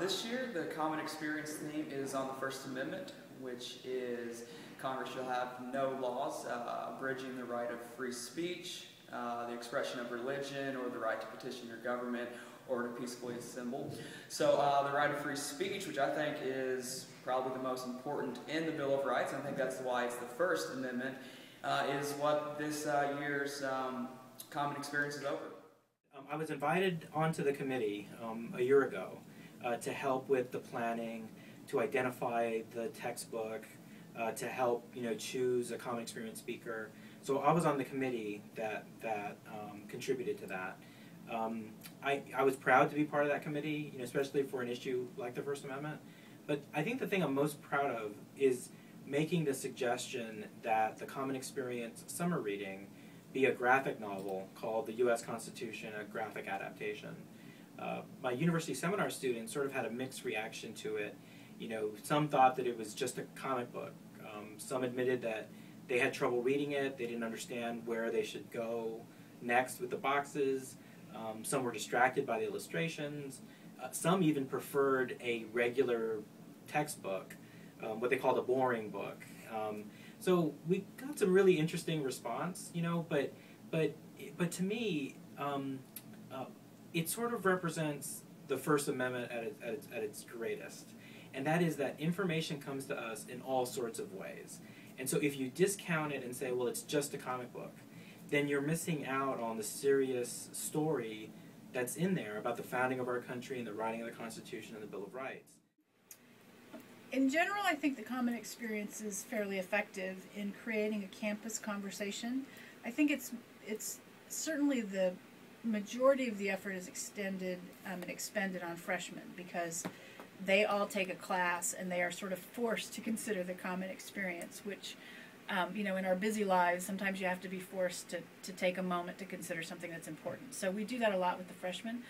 This year, the Common Experience theme is on the First Amendment, which is Congress shall have no laws abridging the right of free speech, the expression of religion, or the right to petition your government or to peacefully assemble. So the right of free speech, which I think is probably the most important in the Bill of Rights, and I think that's why it's the First Amendment, is what this year's Common Experience is over. I was invited onto the committee a year ago to help with the planning, to identify the textbook, to help choose a Common Experience speaker. So I was on the committee that contributed to that. I was proud to be part of that committee, especially for an issue like the First Amendment. But I think the thing I'm most proud of is making the suggestion that the Common Experience summer reading be a graphic novel called The U.S. Constitution, a graphic adaptation. My university seminar students sort of had a mixed reaction to it. Some thought that it was just a comic book. Some admitted that they had trouble reading it, they didn't understand where they should go next with the boxes. Some were distracted by the illustrations. Some even preferred a regular textbook, what they called a boring book. So we got some really interesting response, but to me, it sort of represents the First Amendment at its greatest, and that is that information comes to us in all sorts of ways. And so if you discount it and say, well, it's just a comic book, then you're missing out on the serious story that's in there about the founding of our country and the writing of the Constitution and the Bill of Rights. In general, I think the Common Experience is fairly effective in creating a campus conversation. I think it's certainly the majority of the effort is extended and expended on freshmen because they all take a class and they are sort of forced to consider the Common Experience, which, in our busy lives, sometimes you have to be forced to take a moment to consider something that's important. So we do that a lot with the freshmen.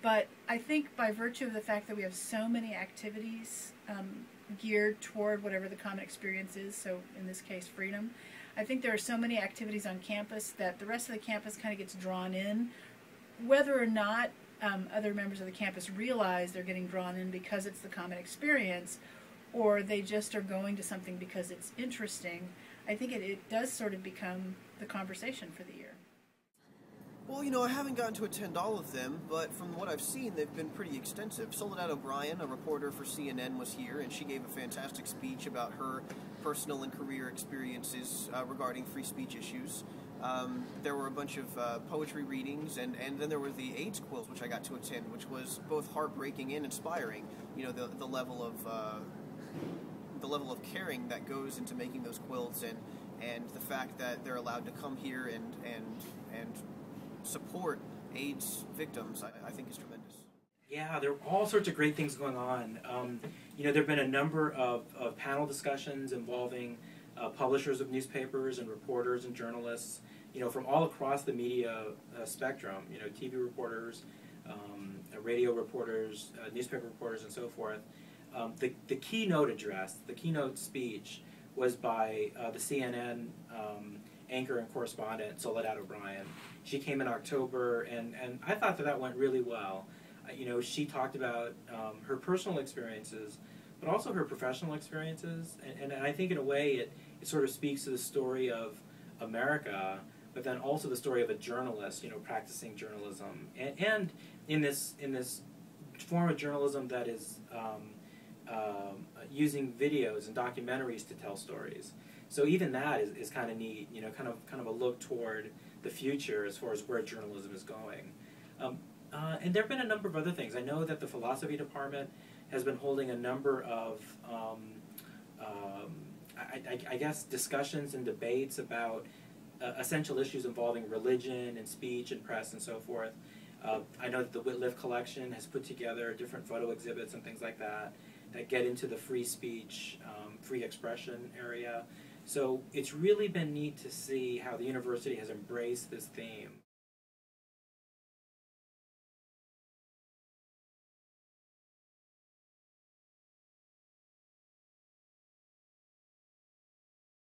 But I think by virtue of the fact that we have so many activities geared toward whatever the Common Experience is, so in this case freedom, I think there are so many activities on campus that the rest of the campus kind of gets drawn in, whether or not other members of the campus realize they're getting drawn in because it's the Common Experience, or they just are going to something because it's interesting. I think it does sort of become the conversation for the year. Well, I haven't gotten to attend all of them, but from what I've seen, they've been pretty extensive. Soledad O'Brien, a reporter for CNN, was here, and she gave a fantastic speech about her personal and career experiences regarding free speech issues. There were a bunch of poetry readings, and then there were the AIDS quills, which I got to attend, which was both heartbreaking and inspiring. The level of caring that goes into making those quilts, and the fact that they're allowed to come here and support AIDS victims, I think is tremendous. Yeah, there are all sorts of great things going on. There have been a number of panel discussions involving publishers of newspapers and reporters and journalists, from all across the media spectrum, TV reporters, radio reporters, newspaper reporters, and so forth. The keynote address, the keynote speech, was by the CNN anchor and correspondent Soledad O'Brien. She came in October, and I thought that went really well. She talked about her personal experiences, but also her professional experiences, and I think in a way it sort of speaks to the story of America, but then also the story of a journalist, practicing journalism, and in this form of journalism that is using videos and documentaries to tell stories. So even that is kind of neat, kind of a look toward the future as far as where journalism is going. And there have been a number of other things. I know that the philosophy department has been holding a number of, I guess, discussions and debates about essential issues involving religion and speech and press and so forth. I know that the Whitliff Collection has put together different photo exhibits and things like that get into the free speech, free expression area. So it's really been neat to see how the university has embraced this theme.